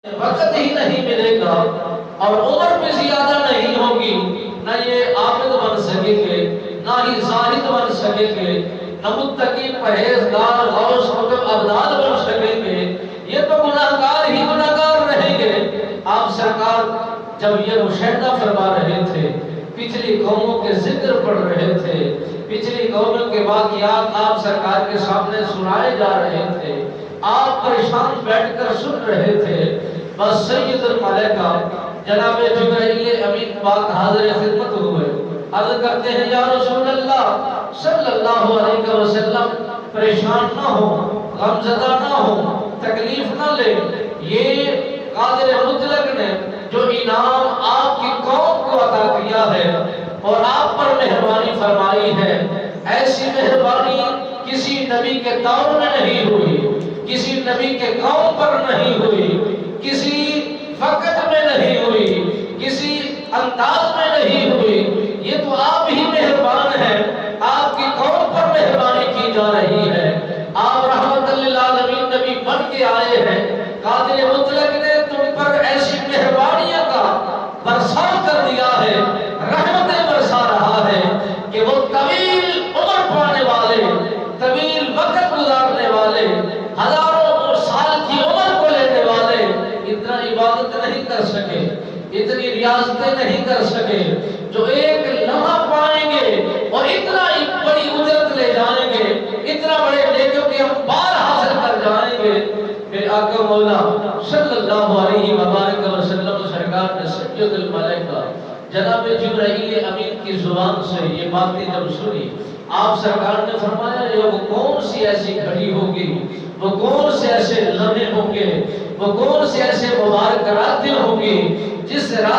وقت ہی نہیں ملے گا اور عمر بھی زیادہ نہیں ہوگی، نہ یہ عابد بن سکیں گے، نہ ہی زاہد بن سکیں گے، نہ متقی پرہیزگار غوث قطب ابدال بن سکیں گے، یہ تو گناہگار ہی گناہگار رہیں گے۔ آپ سرکار جب یہ مشاہدہ فرما رہے تھے، پچھلی قوموں کے ذکر پڑھ رہے تھے، پچھلی قوموں کے واقعات آپ سرکار کے سامنے سنائے جا رہے تھے، آپ پریشان بیٹھ کر سن رہے تھے، بس سید الملائکہ جناب جبرائیل امین پاک حاضر خدمت ہوئے، عرض کرتے ہیں یا رسول اللہ صلی اللہ علیہ وسلم پریشان نہ ہو، غمزدہ نہ ہو، تکلیف نہ لے، یہ قادر مطلق نے جو انعام آپ کی قوم کو عطا کیا ہے اور آپ پر مہربانی فرمائی ہے، ایسی مہربانی کسی نبی کے دور میں نہیں ہوئی، کسی نبی کے قوم پر نہیں ہوئی، کسی وقت میں نہیں ہوئی، کسی انداز میں نہیں ہوئی، یہ تو آپ ہی مہربان ہیں، آپ کی قوم پر مہربانی کی جا رہی ہے، آپ رحمت للعالمین نبی بن کے آئے ہیں، قادر مطلق نے تم پر ایسی مہربانیوں کا برسا کر دیا ہے، رحمتیں برسا رہا ہے کہ وہ طویل عمر پانے والے، طویل وقت گزارنے والے، ہزاروں سال کی عمر کو لینے والے اتنا عبادت نہیں کر سکے، اتنی ریاضتیں نہیں کر سکے، جو ایک لمحہ پائیں گے اور اتنا بڑی اجرت لے جائیں گے، اتنا بڑے نیکیوں کے انبار حاصل کر جائیں گے۔ میرے آقا مولا صلی اللہ علیہ وآلہ وسلم سرکار نے سید الملائکہ جناب جبرائیل امین کی زبان سے یہ باتیں جب سنی، آپ سرکار نے فرمایا یہ وہ کون سی ایسی گھڑی ہوگی، وہ کون سے ایسے لمحے ہوں گے، وہ کون سے ایسے مبارک راتیں ہوں گی جس رات